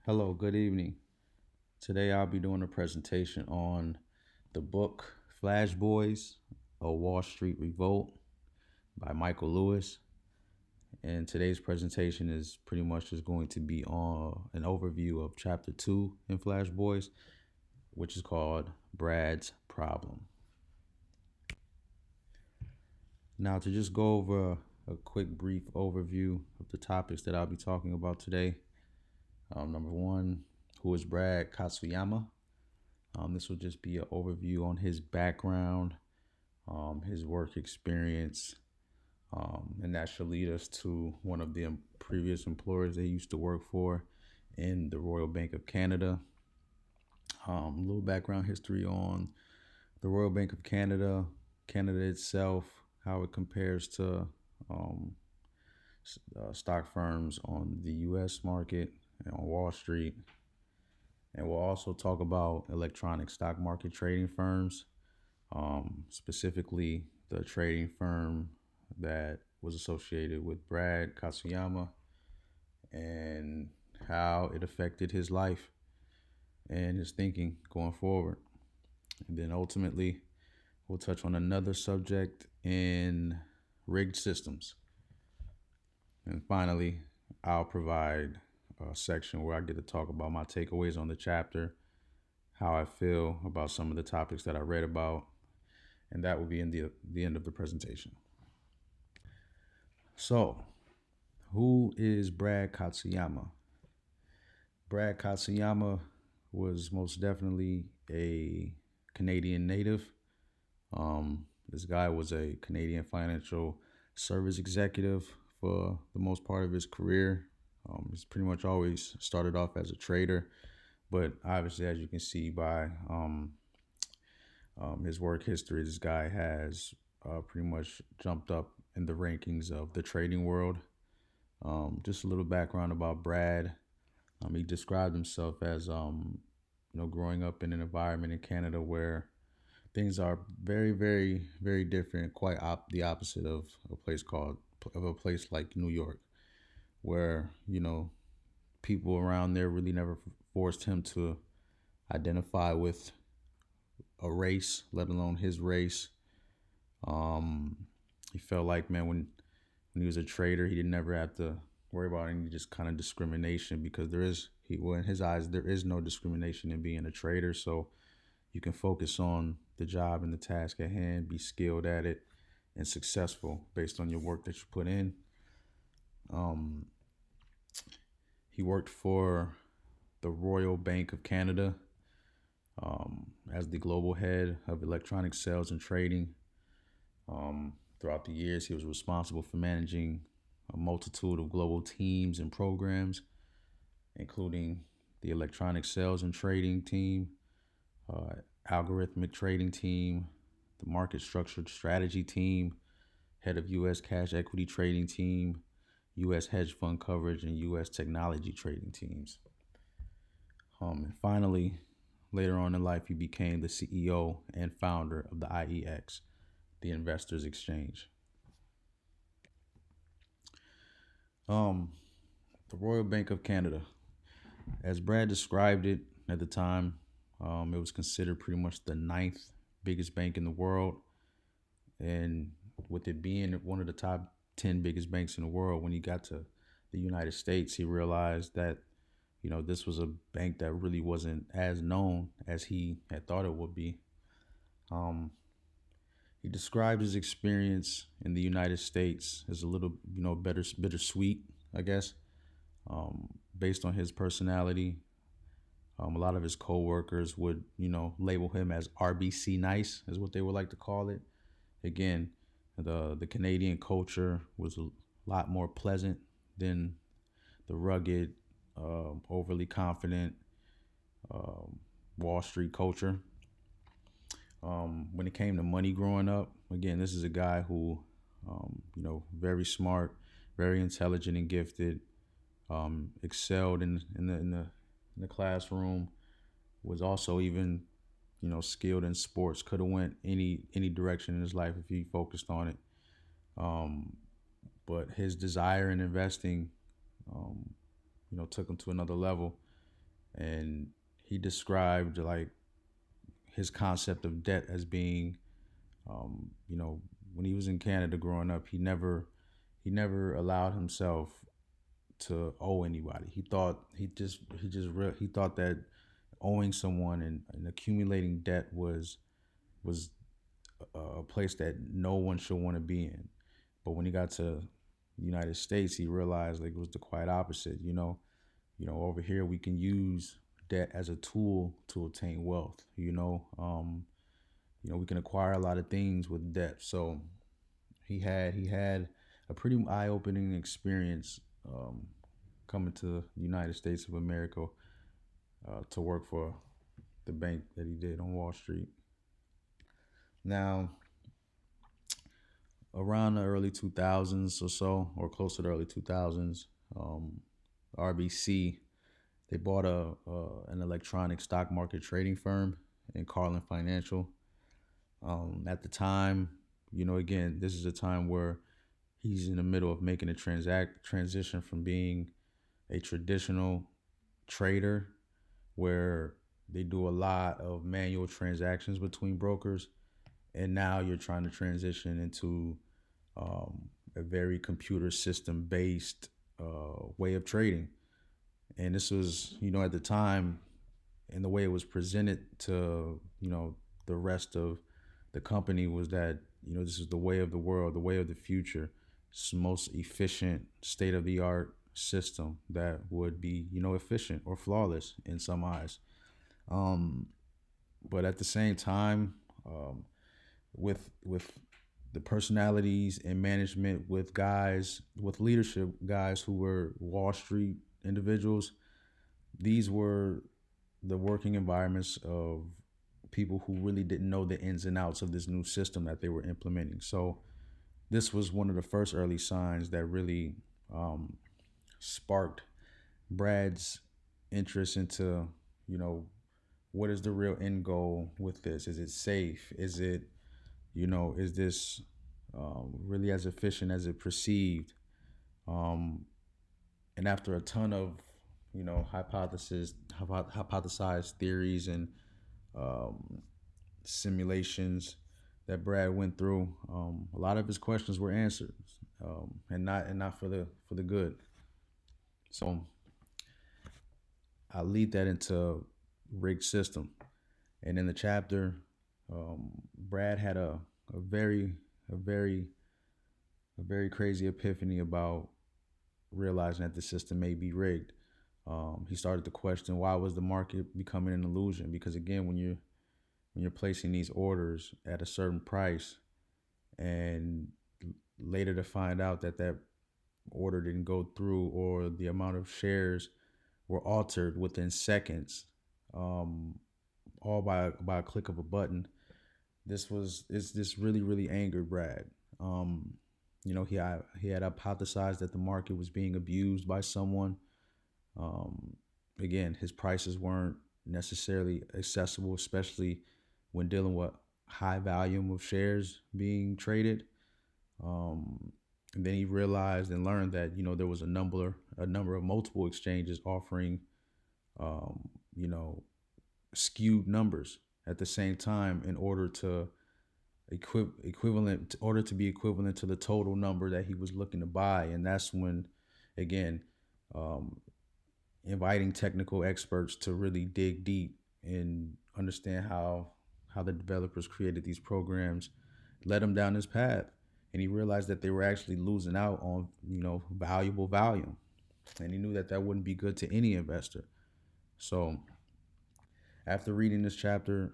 Hello, good evening. Today I'll be doing a presentation on the book Flash Boys, A Wall Street Revolt by Michael Lewis. And today's presentation is pretty much just going to be on an overview of chapter 2 in Flash Boys, which is called Brad's Problem. Now, to just go over a quick brief overview of the topics that I'll be talking about today. Number one, who is Brad Katsuyama? This will just be an overview on his background, his work experience, and that should lead us to one of the previous employers they used to work for in the Royal Bank of Canada. A little background history on the Royal Bank of Canada, Canada itself, how it compares to stock firms on the U.S. market and on Wall Street. And we'll also talk about electronic stock market trading firms, specifically the trading firm that was associated with Brad Katsuyama and how it affected his life and his thinking going forward. And then ultimately, we'll touch on another subject in rigged systems. And finally, I'll provide a section where I get to talk about my takeaways on the chapter, how I feel about some of the topics that I read about, and that will be in the end of the presentation. So, who is Brad Katsuyama? Brad Katsuyama was most definitely a Canadian native. This guy was a Canadian financial service executive for the most part of his career. He's pretty much always started off as a trader, but obviously, as you can see by his work history, this guy has pretty much jumped up in the rankings of the trading world. Just a little background about Brad. He described himself as, growing up in an environment in Canada where things are very, very, very different. Quite the opposite of a place like New York, where people around there really never forced him to identify with a race, let alone his race. He felt like, man, when he was a trader, he didn't ever have to worry about any just kind of discrimination because in his eyes, there is no discrimination in being a trader. So you can focus on the job and the task at hand, be skilled at it, and successful based on your work that you put in. He worked for the Royal Bank of Canada as the global head of electronic sales and trading. Throughout the years, he was responsible for managing a multitude of global teams and programs, including the electronic sales and trading team, algorithmic trading team, the market structured strategy team, head of U.S. cash equity trading team, U.S. hedge fund coverage, and U.S. technology trading teams. And finally, later on in life, he became the CEO and founder of the IEX, the Investors Exchange. The Royal Bank of Canada, as Brad described it at the time, it was considered pretty much the ninth biggest bank in the world. And with it being one of the top 10 biggest banks in the world, when he got to the United States, he realized that, this was a bank that really wasn't as known as he had thought it would be. He described his experience in the United States as a little, bittersweet, I guess, based on his personality. A lot of his coworkers would, label him as RBC nice, is what they would like to call it. Again, the Canadian culture was a lot more pleasant than the rugged, overly confident Wall Street culture. When it came to money growing up, again, this is a guy who, very smart, very intelligent and gifted, excelled in the classroom, was also even, skilled in sports. Could have went any direction in his life if he focused on it. But his desire in investing, took him to another level. and he described like his concept of debt as being, you know, when he was in Canada growing up, he never allowed himself to owe anybody. He thought that owing someone and accumulating debt was a place that no one should want to be in. But when he got to the United States, he realized like it was the quite opposite. Over here we can use debt as a tool to obtain wealth. We can acquire a lot of things with debt. So he had a pretty eye opening experience coming to the United States of America to work for the bank that he did on Wall Street. Now, around the early 2000s or so, or close to the early 2000s, RBC, they bought an electronic stock market trading firm in Carlin Financial. At the time, again, this is a time where he's in the middle of making a transition from being a traditional trader where they do a lot of manual transactions between brokers, and now you're trying to transition into a very computer system based way of trading. And this was, at the time, and the way it was presented to, the rest of the company was that, this is the way of the world, the way of the future. It's the most efficient, state of the art system that would be, efficient or flawless in some eyes. But at the same time, with the personalities and management, with leadership guys who were Wall Street individuals, these were the working environments of people who really didn't know the ins and outs of this new system that they were implementing. So this was one of the first early signs that really sparked Brad's interest into, what is the real end goal with this? Is it safe? Is this really as efficient as it perceived? And after a ton of, hypothesized theories and simulations that Brad went through, a lot of his questions were answered, and not for the good. So I lead that into rigged system, and in the chapter, Brad had a very a very a very crazy epiphany about realizing that the system may be rigged. He started to question, why was the market becoming an illusion? Because again, when you're placing these orders at a certain price, and later to find out that order didn't go through, or the amount of shares were altered within seconds, all by a click of a button. This really really angered Brad. He had hypothesized that the market was being abused by someone. Again, his prices weren't necessarily accessible, especially when dealing with high volume of shares being traded. And then he realized and learned that there was a number of multiple exchanges offering um, you know skewed numbers at the same time in order to be equivalent to the total number that he was looking to buy. And that's when, again, um, inviting technical experts to really dig deep and understand how the developers created these programs led him down this path. And he realized that they were actually losing out on valuable volume, and he knew that wouldn't be good to any investor. So after reading this chapter,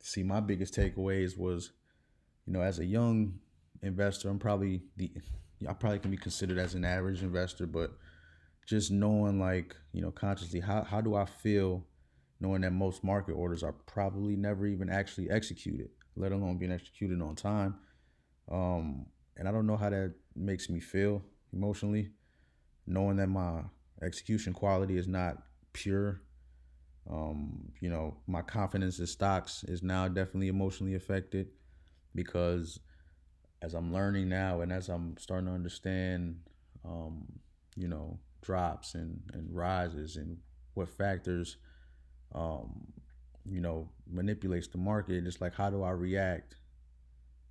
see, my biggest takeaways was, as a young investor, I probably can be considered as an average investor, but just knowing, like, consciously, how do I feel knowing that most market orders are probably never even actually executed, let alone being executed on time. And I don't know how that makes me feel emotionally, knowing that my execution quality is not pure. My confidence in stocks is now definitely emotionally affected, because as I'm learning now and as I'm starting to understand, drops and rises and what factors, um, manipulates the market. It's like, how do I react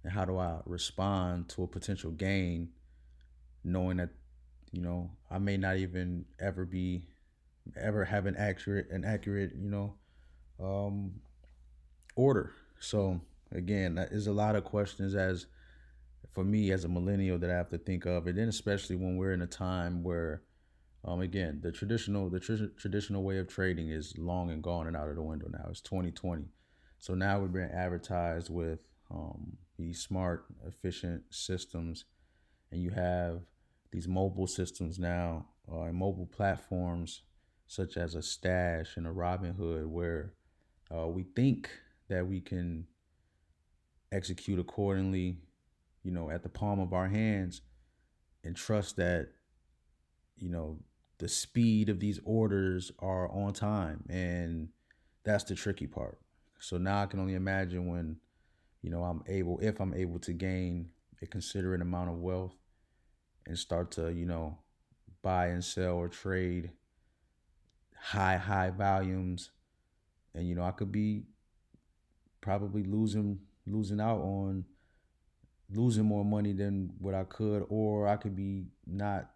and how do I respond to a potential gain, knowing that, I may not even ever have an accurate, um, order. So again, that is a lot of questions as for me as a millennial that I have to think of, and then especially when we're in a time where, again, the traditional way of trading is long and gone and out of the window now. It's 2020, so now we're being advertised with these smart, efficient systems, and you have these mobile systems now and mobile platforms such as a Stash and a Robinhood, where we think that we can execute accordingly, at the palm of our hands, and trust that, you know, the speed of these orders are on time. And that's the tricky part. So now I can only imagine when, if I'm able to gain a considerate amount of wealth and start to, buy and sell or trade high volumes. And, I could be probably losing out on losing more money than what I could, or I could be not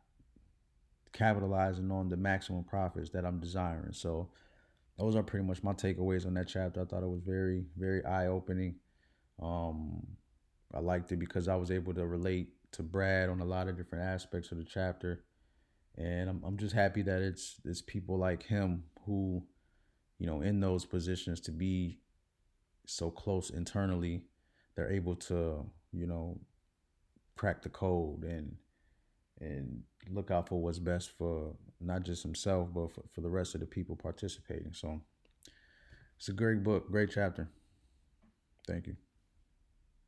capitalizing on the maximum profits that I'm desiring. So those are pretty much my takeaways on that chapter. I thought it was very, very eye opening. Um, I liked it because I was able to relate to Brad on a lot of different aspects of the chapter, and I'm just happy that it's people like him who, in those positions to be so close internally, they're able to, crack the code and look out for what's best for not just himself, but for the rest of the people participating. So it's a great book, great chapter. Thank you.